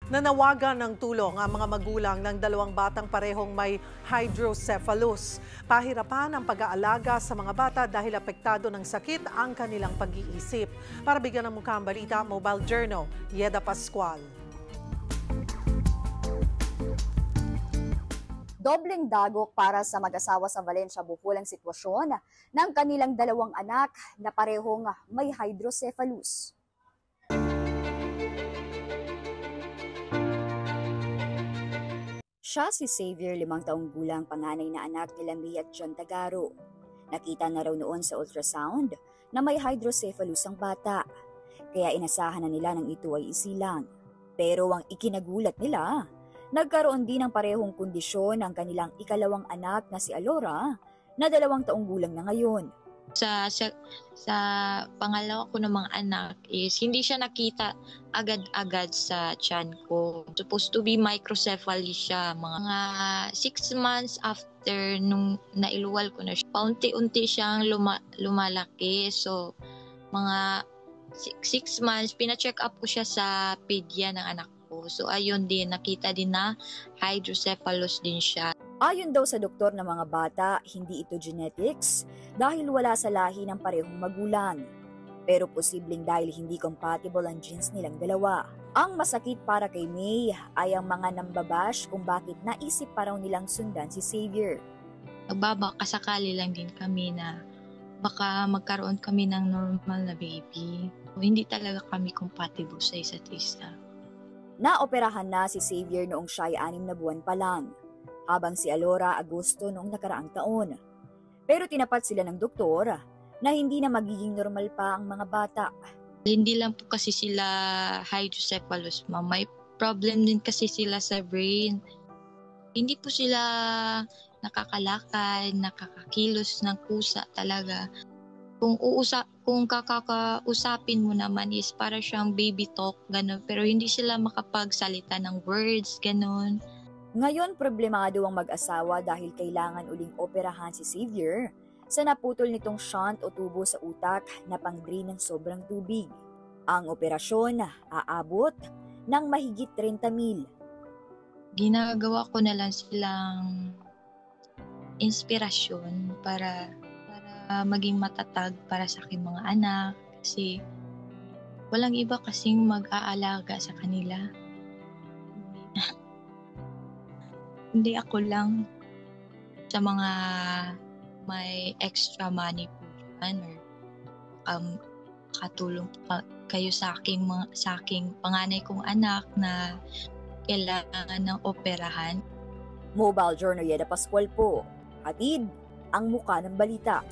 Nanawagan ng tulong ang mga magulang ng dalawang batang parehong may hydrocephalus. Pahirapan ang pag-aalaga sa mga bata dahil apektado ng sakit ang kanilang pag-iisip. Para bigyan ng mukha ang balita, Mobile Journal, Yeda Pascual. Dobleng dagok para sa mag-asawa sa Valencia, Bohol ang sitwasyon ng kanilang dalawang anak na parehong may hydrocephalus. Siya si Xavier, 5 taong gulang, panganay na anak nila May at John Tagaro. Nakita na raw noon sa ultrasound na may hydrocephalus ang bata, kaya inasahan na nila nang ito ay isilang. Pero ang ikinagulat nila, nagkaroon din ng parehong kondisyon ang kanilang ikalawang anak na si Alora, na 2 taong gulang na ngayon. Sa pangalawa ko ng mga anak is hindi siya nakita agad-agad sa tiyan ko. Supposed to be microcephaly siya. Mga 6 months after nung nailuwal ko na siya, paunti-unti siyang lumalaki. So, mga 6 months, pina-check up ko siya sa pedia ng anak ko. So, ayun din, nakita din na hydrocephalus din siya. Ayon daw sa doktor ng mga bata, hindi ito genetics dahil wala sa lahi ng parehong magulang. Pero posibleng dahil hindi compatible ang genes nilang dalawa. Ang masakit para kay May ay ang mga nambabash kung bakit naisip pa raw nilang sundan si Xavier. Nagbabakasakali lang din kami na baka magkaroon kami ng normal na baby. Hindi talaga kami compatible sa isa't isa. Naoperahan na si Xavier noong siya ay 6 na buwan pa lang, habang si Alora Agosto noong nakaraang taon. Pero tinapat sila ng doktor na hindi na magiging normal pa ang mga bata. Hindi lang po kasi sila hydrocephalus, ma'am. May problem din kasi sila sa brain. Hindi po sila nakakalakad, nakakakilos ng kusa talaga. Kung kakakausapin mo naman is para siyang baby talk, gano'n. Pero hindi sila makapagsalita ng words, gano'n. Ngayon, problemado ang mag-asawa dahil kailangan uling operahan si Xavier sa naputol nitong shunt o tubo sa utak na pang-drain ng sobrang tubig. Ang operasyon aabot ng mahigit 30,000. Ginagawa ko na lang silang inspirasyon para maging matatag para sa aking mga anak. Kasi walang iba kasing mag-aalaga sa kanila. Hindi ako lang. Sa mga may extra money po dyan or katulong kayo sa aking panganay kong anak na kailangan ng operahan. Mobile Journal, Yeda Pascual po. Hatid ang muka ng balita.